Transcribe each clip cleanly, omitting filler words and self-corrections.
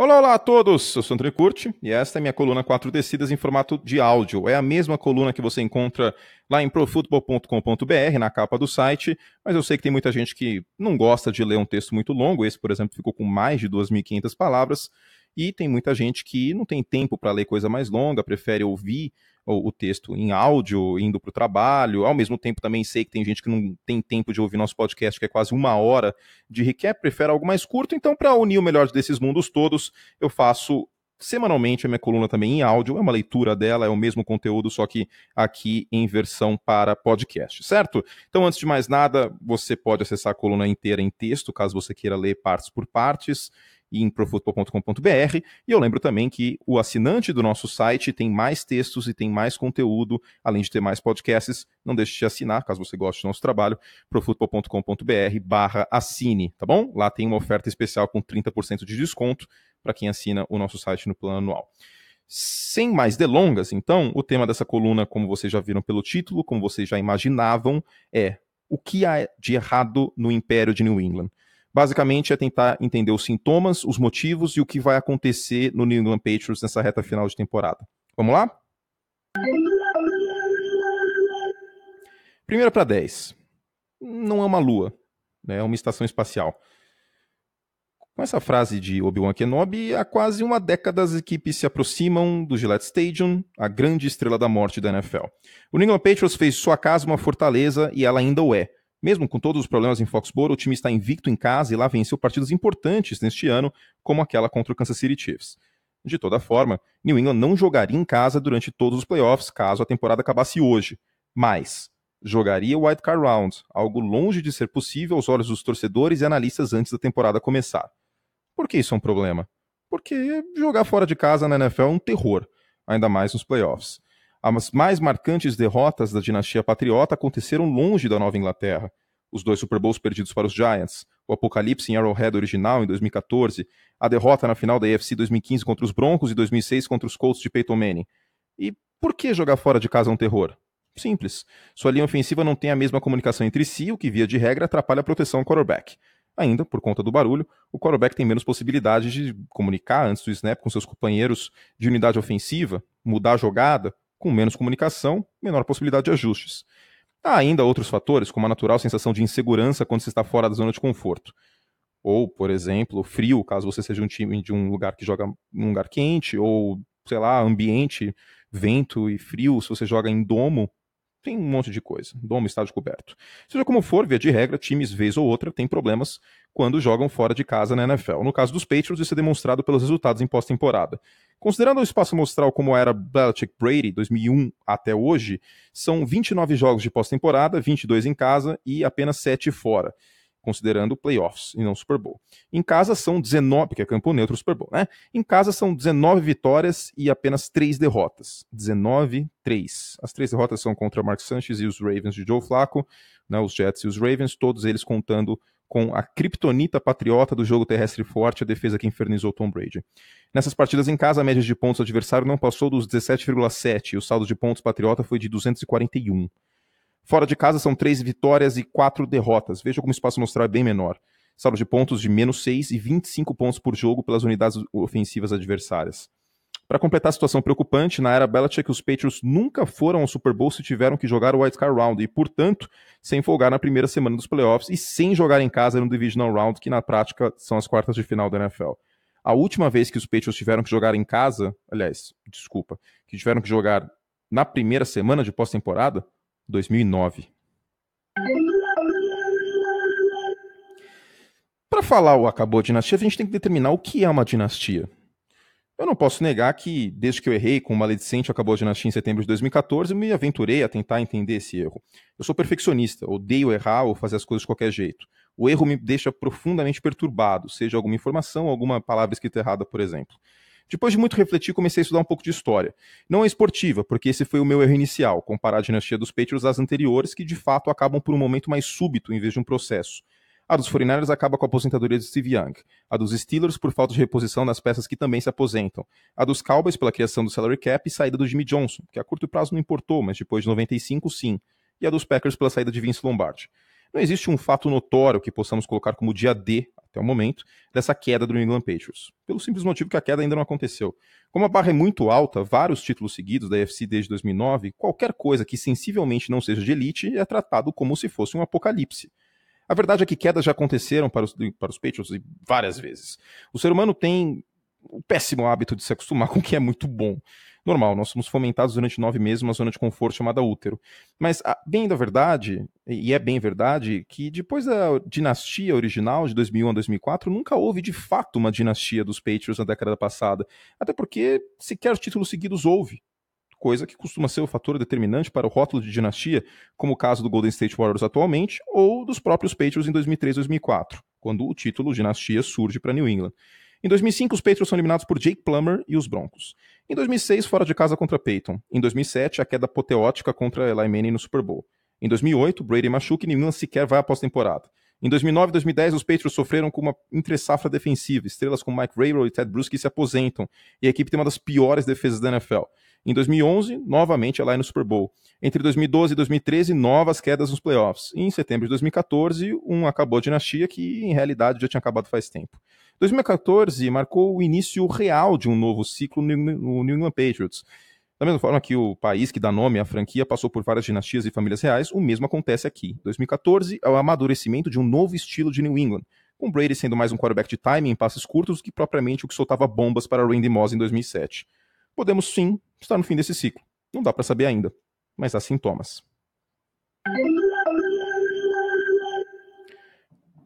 Olá, olá a todos! Eu sou André Curti e esta é minha coluna 4 descidas em formato de áudio. É a mesma coluna que você encontra lá em profutbol.com.br, na capa do site, mas eu sei que tem muita gente que não gosta de ler um texto muito longo. Esse, por exemplo, ficou com mais de 2.500 palavras, e tem muita gente que não tem tempo para ler coisa mais longa, prefere ouvir o texto em áudio, indo para o trabalho. Ao mesmo tempo, também sei que tem gente que não tem tempo de ouvir nosso podcast, que é quase 1 hora de recap, prefere algo mais curto. Então, para unir o melhor desses mundos todos, eu faço semanalmente a minha coluna também em áudio. É uma leitura dela, é o mesmo conteúdo, só que aqui em versão para podcast, certo? Então, antes de mais nada, você pode acessar a coluna inteira em texto, caso você queira ler partes por partes, em profutbol.com.br. E eu lembro também que o assinante do nosso site tem mais textos e tem mais conteúdo, além de ter mais podcasts. Não deixe de assinar, caso você goste do nosso trabalho, profutbol.com.br/assine, tá bom? Lá tem uma oferta especial com 30% de desconto para quem assina o nosso site no plano anual. Sem mais delongas, então, o tema dessa coluna, como vocês já viram pelo título, como vocês já imaginavam, é o que há de errado no Império de New England. Basicamente é tentar entender os sintomas, os motivos e o que vai acontecer no New England Patriots nessa reta final de temporada. Vamos lá? Primeiro para 10. Não é uma lua, né? É uma estação espacial. Com essa frase de Obi-Wan Kenobi, há quase uma década as equipes se aproximam do Gillette Stadium, a grande estrela da morte da NFL. O New England Patriots fez sua casa uma fortaleza e ela ainda o é. Mesmo com todos os problemas em Foxborough, o time está invicto em casa e lá venceu partidos importantes neste ano, como aquela contra o Kansas City Chiefs. De toda forma, New England não jogaria em casa durante todos os playoffs caso a temporada acabasse hoje. Mas jogaria o Wild Card Round, algo longe de ser possível aos olhos dos torcedores e analistas antes da temporada começar. Por que isso é um problema? Porque jogar fora de casa na NFL é um terror, ainda mais nos playoffs. As mais marcantes derrotas da dinastia patriota aconteceram longe da Nova Inglaterra. Os 2 Super Bowls perdidos para os Giants, o apocalipse em Arrowhead original em 2014, a derrota na final da AFC 2015 contra os Broncos e 2006 contra os Colts de Peyton Manning. E por que jogar fora de casa é um terror? Simples. Sua linha ofensiva não tem a mesma comunicação entre si, o que, via de regra, atrapalha a proteção ao quarterback. Ainda, por conta do barulho, o quarterback tem menos possibilidade de comunicar antes do snap com seus companheiros de unidade ofensiva, mudar a jogada. Com menos comunicação, menor possibilidade de ajustes. Há ainda outros fatores, como a natural sensação de insegurança quando se está fora da zona de conforto. Ou, por exemplo, frio, caso você seja um time de um lugar que joga num lugar quente, ou, sei lá, ambiente, vento e frio, se você joga em domo. Tem um monte de coisa. Domo, estádio coberto. Seja como for, via de regra, times, vez ou outra, têm problemas quando jogam fora de casa na NFL. No caso dos Patriots, isso é demonstrado pelos resultados em pós-temporada. Considerando o espaço amostral como era Belichick-Brady, 2001 até hoje, são 29 jogos de pós-temporada, 22 em casa e apenas 7 fora, considerando playoffs e não Super Bowl. Em casa são 19, porque é campo neutro Super Bowl, né? Em casa são 19 vitórias e apenas 3 derrotas. 19-3. As 3 derrotas são contra Mark Sanchez e os Ravens de Joe Flacco, né, os Jets e os Ravens, todos eles contando com a criptonita patriota do jogo terrestre forte, a defesa que infernizou Tom Brady. Nessas partidas em casa, a média de pontos do adversário não passou dos 17,7 e o saldo de pontos patriota foi de 241. Fora de casa são 3 vitórias e 4 derrotas. Veja como o espaço amostral é bem menor. Saldo de pontos de menos 6 e 25 pontos por jogo pelas unidades ofensivas adversárias. Para completar a situação preocupante, na era Belichick, os Patriots nunca foram ao Super Bowl se tiveram que jogar o Wild Card Round e, portanto, sem folgar na primeira semana dos playoffs e sem jogar em casa no Divisional Round, que na prática são as quartas de final da NFL. A última vez que os Patriots tiveram que jogar em casa, que tiveram que jogar na primeira semana de pós-temporada, 2009. Para falar o acabou a dinastia, a gente tem que determinar o que é uma dinastia. Eu não posso negar que, desde que eu errei com o maledicente acabou a dinastia em setembro de 2014, eu me aventurei a tentar entender esse erro. Eu sou perfeccionista, odeio errar ou fazer as coisas de qualquer jeito. O erro me deixa profundamente perturbado, seja alguma informação ou alguma palavra escrita errada, por exemplo. Depois de muito refletir, comecei a estudar um pouco de história. Não a esportiva, porque esse foi o meu erro inicial, comparar a dinastia dos Patriots às anteriores, que de fato acabam por um momento mais súbito em vez de um processo. A dos 49ers acaba com a aposentadoria de Steve Young. A dos Steelers por falta de reposição das peças que também se aposentam. A dos Cowboys pela criação do salary cap e saída do Jimmy Johnson, que a curto prazo não importou, mas depois de 95 sim. E a dos Packers pela saída de Vince Lombardi. Não existe um fato notório que possamos colocar como dia D até o momento, dessa queda do New England Patriots. Pelo simples motivo que a queda ainda não aconteceu. Como a barra é muito alta, vários títulos seguidos da AFC desde 2009, qualquer coisa que sensivelmente não seja de elite é tratado como se fosse um apocalipse. A verdade é que quedas já aconteceram para os Patriots várias vezes. O ser humano tem o péssimo hábito de se acostumar com o que é muito bom. Normal, nós somos fomentados durante 9 meses numa zona de conforto chamada útero. Mas, bem da verdade, e é bem verdade, que depois da dinastia original de 2001 a 2004, nunca houve de fato uma dinastia dos Patriots na década passada. Até porque sequer títulos seguidos houve. Coisa que costuma ser o fator determinante para o rótulo de dinastia, como o caso do Golden State Warriors atualmente, ou dos próprios Patriots em 2003 e 2004, quando o título dinastia surge para New England. Em 2005, os Patriots são eliminados por Jake Plummer e os Broncos. Em 2006, fora de casa contra Peyton. Em 2007, a queda apoteótica contra Eli Manning no Super Bowl. Em 2008, Brady machuca e New England sequer vai à pós-temporada. Em 2009 e 2010, os Patriots sofreram com uma entre-safra defensiva. Estrelas como Mike Vrabel e Ted Bruschi se aposentam, e a equipe tem uma das piores defesas da NFL. Em 2011, novamente ela é no Super Bowl. Entre 2012 e 2013, novas quedas nos playoffs. E em setembro de 2014, acabou a dinastia que, em realidade, já tinha acabado faz tempo. 2014 marcou o início real de um novo ciclo no New England Patriots. Da mesma forma que o país que dá nome à franquia passou por várias dinastias e famílias reais, o mesmo acontece aqui. 2014 é o amadurecimento de um novo estilo de New England, com Brady sendo mais um quarterback de timing em passes curtos do que propriamente o que soltava bombas para Randy Moss em 2007. Podemos sim estar no fim desse ciclo. Não dá para saber ainda, mas há sintomas.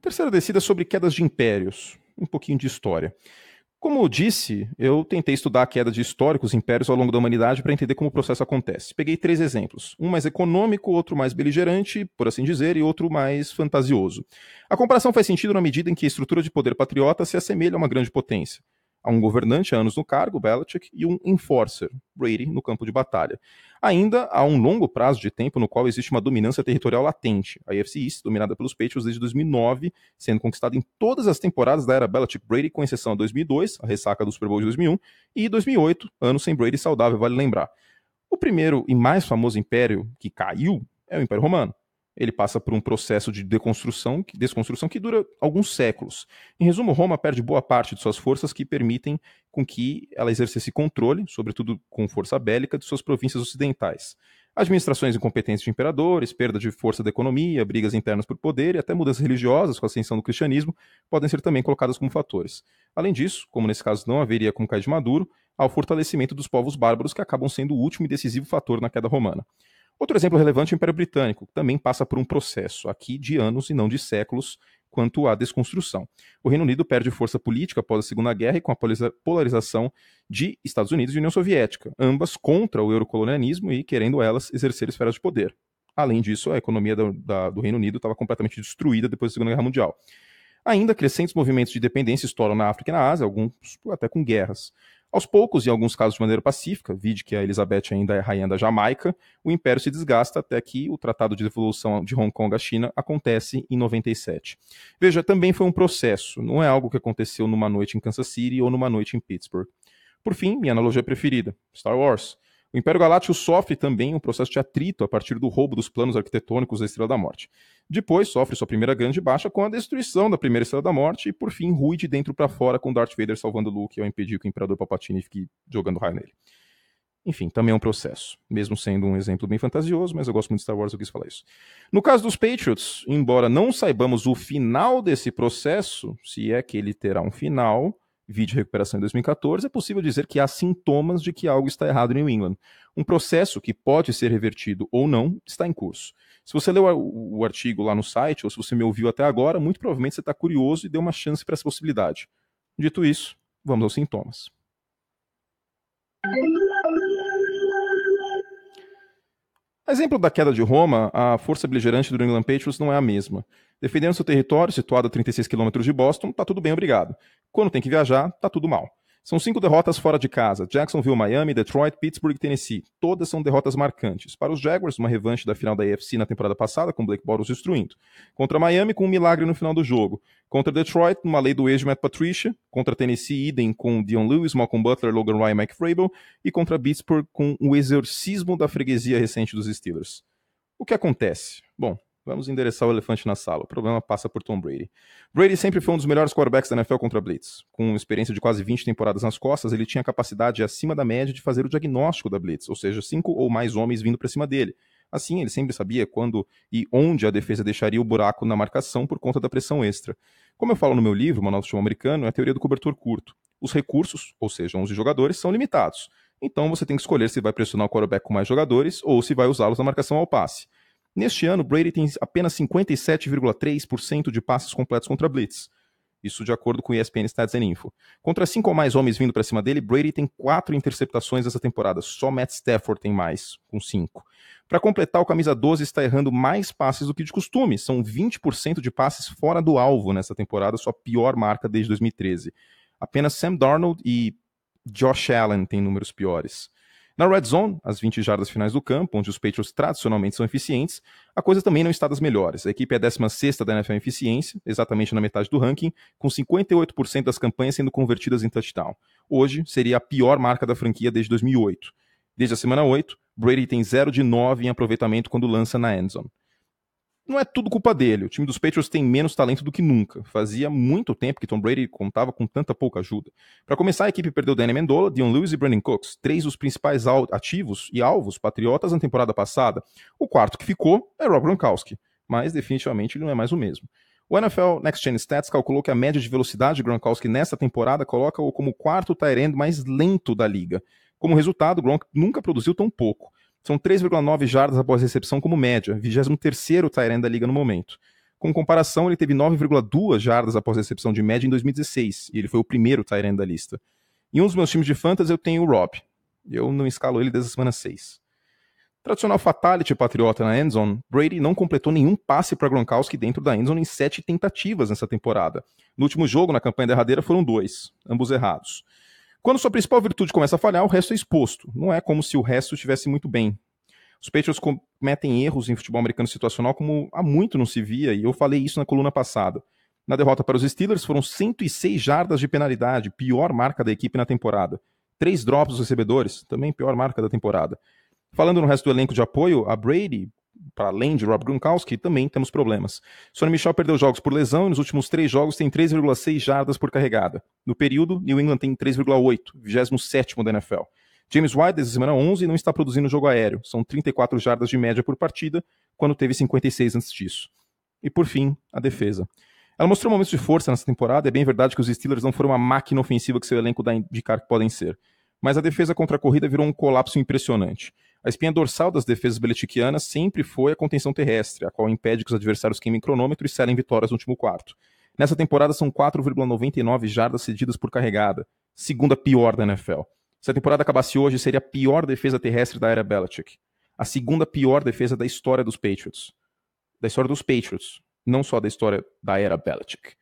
Terceira descida sobre quedas de impérios. Um pouquinho de história. Como eu disse, eu tentei estudar a queda de históricos impérios ao longo da humanidade para entender como o processo acontece. Peguei 3 exemplos. Um mais econômico, outro mais beligerante, por assim dizer, e outro mais fantasioso. A comparação faz sentido na medida em que a estrutura de poder patriota se assemelha a uma grande potência. Há um governante há anos no cargo, Belichick, e um enforcer, Brady, no campo de batalha. Ainda há um longo prazo de tempo no qual existe uma dominância territorial latente. A AFC East, dominada pelos Patriots desde 2009, sendo conquistada em todas as temporadas da era Belichick-Brady, com exceção de 2002, a ressaca do Super Bowl de 2001, e 2008, ano sem Brady saudável, vale lembrar. O primeiro e mais famoso império que caiu é o Império Romano. Ele passa por um processo de desconstrução que dura alguns séculos. Em resumo, Roma perde boa parte de suas forças que permitem com que ela exercesse controle, sobretudo com força bélica, de suas províncias ocidentais. Administrações incompetentes de imperadores, perda de força da economia, brigas internas por poder e até mudanças religiosas com a ascensão do cristianismo podem ser também colocadas como fatores. Além disso, como nesse caso não haveria como cair de Maduro, há o fortalecimento dos povos bárbaros que acabam sendo o último e decisivo fator na queda romana. Outro exemplo relevante é o Império Britânico, que também passa por um processo, aqui de anos e não de séculos, quanto à desconstrução. O Reino Unido perde força política após a Segunda Guerra e com a polarização de Estados Unidos e União Soviética, ambas contra o eurocolonialismo e querendo elas exercer esferas de poder. Além disso, a economia do Reino Unido estava completamente destruída depois da Segunda Guerra Mundial. Ainda, crescentes movimentos de independência estouram na África e na Ásia, alguns até com guerras. Aos poucos, em alguns casos de maneira pacífica, vide que a Elizabeth ainda é rainha da Jamaica, o império se desgasta até que o Tratado de Devolução de Hong Kong à China acontece em 97. Veja, também foi um processo, não é algo que aconteceu numa noite em Kansas City ou numa noite em Pittsburgh. Por fim, minha analogia preferida, Star Wars. O Império Galáctico sofre também um processo de atrito a partir do roubo dos planos arquitetônicos da Estrela da Morte. Depois sofre sua primeira grande baixa com a destruição da primeira Estrela da Morte e, por fim, rui de dentro para fora com Darth Vader salvando Luke ao impedir que o Imperador Palpatine fique jogando raio nele. Enfim, também é um processo, mesmo sendo um exemplo bem fantasioso, mas eu gosto muito de Star Wars, eu quis falar isso. No caso dos Patriots, embora não saibamos o final desse processo, se é que ele terá um final, vídeo recuperação em 2014, é possível dizer que há sintomas de que algo está errado em New England. Um processo que pode ser revertido ou não está em curso. Se você leu o artigo lá no site, ou se você me ouviu até agora, muito provavelmente você está curioso e deu uma chance para essa possibilidade. Dito isso, vamos aos sintomas. Exemplo da queda de Roma, a força beligerante do New England Patriots não é a mesma. Defendendo seu território, situado a 36 km de Boston, tá tudo bem, obrigado. Quando tem que viajar, tá tudo mal. São 5 derrotas fora de casa: Jacksonville, Miami, Detroit, Pittsburgh e Tennessee. Todas são derrotas marcantes. Para os Jaguars, uma revanche da final da AFC na temporada passada, com Blake Bortles destruindo. Contra Miami, com um milagre no final do jogo. Contra Detroit, numa lei do ex de Matt Patricia. Contra Tennessee, idem com Dion Lewis, Malcolm Butler, Logan Ryan e Mike Vrabel. E contra Pittsburgh, com o exorcismo da freguesia recente dos Steelers. O que acontece? Bom, Vamos endereçar o elefante na sala. O problema passa por Tom Brady. Brady sempre foi um dos melhores quarterbacks da NFL contra blitz. Com experiência de quase 20 temporadas nas costas, ele tinha capacidade acima da média de fazer o diagnóstico da blitz, ou seja, 5 ou mais homens vindo para cima dele. Assim, ele sempre sabia quando e onde a defesa deixaria o buraco na marcação por conta da pressão extra. Como eu falo no meu livro, Manual do Futebol Americano, é a teoria do cobertor curto. Os recursos, ou seja, 11 jogadores, são limitados. Então você tem que escolher se vai pressionar o quarterback com mais jogadores ou se vai usá-los na marcação ao passe. Neste ano, Brady tem apenas 57,3% de passes completos contra blitz. Isso de acordo com o ESPN Stats and Info. Contra 5 ou mais homens vindo para cima dele, Brady tem 4 interceptações essa temporada. Só Matt Stafford tem mais, com 5. Para completar, o camisa 12 está errando mais passes do que de costume. São 20% de passes fora do alvo nessa temporada, sua pior marca desde 2013. Apenas Sam Darnold e Josh Allen têm números piores. Na Red Zone, as 20 jardas finais do campo, onde os Patriots tradicionalmente são eficientes, a coisa também não está das melhores. A equipe é a 16ª da NFL em eficiência, exatamente na metade do ranking, com 58% das campanhas sendo convertidas em touchdown. Hoje, seria a pior marca da franquia desde 2008. Desde a semana 8, Brady tem 0 de 9 em aproveitamento quando lança na endzone. Não é tudo culpa dele, o time dos Patriots tem menos talento do que nunca. Fazia muito tempo que Tom Brady contava com tanta pouca ajuda. Para começar, a equipe perdeu Danny Amendola, Dion Lewis e Brandon Cooks, 3 dos principais ativos e alvos patriotas na temporada passada. O quarto que ficou é Rob Gronkowski, mas definitivamente ele não é mais o mesmo. O NFL Next Gen Stats calculou que a média de velocidade de Gronkowski nessa temporada coloca-o como o quarto tight end mais lento da liga. Como resultado, Gronk nunca produziu tão pouco. São 3,9 jardas após recepção como média, 23º tight end da liga no momento. Com comparação, ele teve 9,2 jardas após recepção de média em 2016, e ele foi o primeiro tight end da lista. Em um dos meus times de fantasy eu tenho o Rob. Eu não escalo ele desde a semana 6. Tradicional fatality patriota na endzone, Brady não completou nenhum passe para Gronkowski dentro da endzone em 7 tentativas nessa temporada. No último jogo, na campanha derradeira, foram 2, ambos errados. Quando sua principal virtude começa a falhar, o resto é exposto. Não é como se o resto estivesse muito bem. Os Patriots cometem erros em futebol americano situacional como há muito não se via, e eu falei isso na coluna passada. Na derrota para os Steelers, foram 106 jardas de penalidade, pior marca da equipe na temporada. 3 drops dos recebedores, também pior marca da temporada. Falando no resto do elenco de apoio, a Brady, para além de Rob Gronkowski, também temos problemas. Sonny Michel perdeu jogos por lesão e nos últimos 3 jogos tem 3,6 jardas por carregada. No período, New England tem 3,8, 27º da NFL. James White, desde a semana 11, não está produzindo jogo aéreo. São 34 jardas de média por partida, quando teve 56 antes disso. E por fim, a defesa. Ela mostrou momentos de força nessa temporada, é bem verdade que os Steelers não foram uma máquina ofensiva que seu elenco dá a indicar que podem ser. Mas a defesa contra a corrida virou um colapso impressionante. A espinha dorsal das defesas belichickianas sempre foi a contenção terrestre, a qual impede que os adversários queimem cronômetro e selem vitórias no último quarto. Nessa temporada são 4,99 jardas cedidas por carregada, segunda pior da NFL. Se a temporada acabasse hoje, seria a pior defesa terrestre da era Belichick. A segunda pior defesa da história dos Patriots. Da história dos Patriots, não só da história da era Belichick.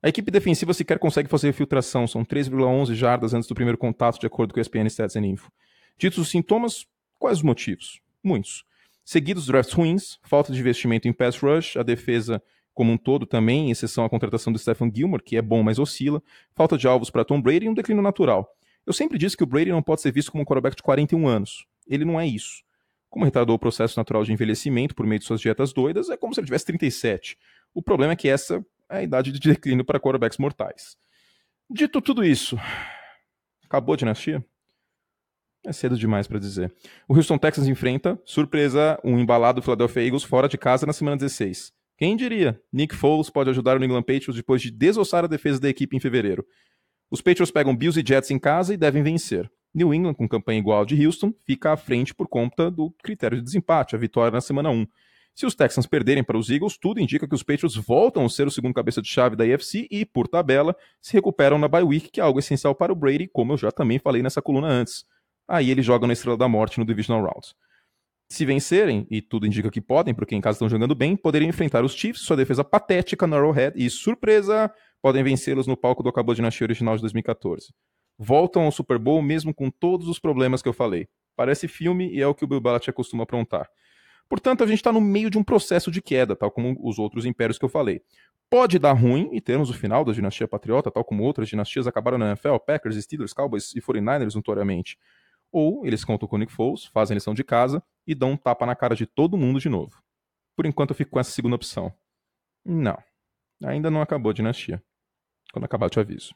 A equipe defensiva sequer consegue fazer filtração, são 3,11 jardas antes do primeiro contato, de acordo com o ESPN Stats and Info. Ditos os sintomas, quais os motivos? Muitos. Seguidos drafts ruins, falta de investimento em pass rush, a defesa como um todo também, exceção à contratação do Stephon Gilmore, que é bom, mas oscila, falta de alvos para Tom Brady e um declínio natural. Eu sempre disse que o Brady não pode ser visto como um quarterback de 41 anos. Ele não é isso. Como retardou o processo natural de envelhecimento por meio de suas dietas doidas, é como se ele tivesse 37. O problema é que essa é a idade de declínio para quarterbacks mortais. Dito tudo isso, acabou a dinastia? É cedo demais para dizer. O Houston Texans enfrenta, surpresa, um embalado Philadelphia Eagles fora de casa na semana 16. Quem diria? Nick Foles pode ajudar o New England Patriots depois de desossar a defesa da equipe em fevereiro. Os Patriots pegam Bills e Jets em casa e devem vencer. New England, com campanha igual ao de Houston, fica à frente por conta do critério de desempate, a vitória na semana 1. Se os Texans perderem para os Eagles, tudo indica que os Patriots voltam a ser o segundo cabeça de chave da AFC e, por tabela, se recuperam na bye week, que é algo essencial para o Brady, como eu já também falei nessa coluna antes. Aí eles jogam na Estrela da Morte no Divisional Round. Se vencerem, e tudo indica que podem, porque em casa estão jogando bem, poderiam enfrentar os Chiefs, sua defesa patética no Arrowhead, e, surpresa, podem vencê-los no palco do Acabou de Nascer original de 2014. Voltam ao Super Bowl mesmo com todos os problemas que eu falei. Parece filme e é o que o Bill Belichick costuma aprontar. Portanto, a gente está no meio de um processo de queda, tal como os outros impérios que eu falei. Pode dar ruim e termos o final da dinastia patriota, tal como outras dinastias acabaram na NFL, Packers, Steelers, Cowboys e 49ers notoriamente. Ou eles contam com o Nick Foles, fazem lição de casa e dão um tapa na cara de todo mundo de novo. por enquanto eu fico com essa segunda opção. Não, ainda não acabou a dinastia. Quando acabar eu te aviso.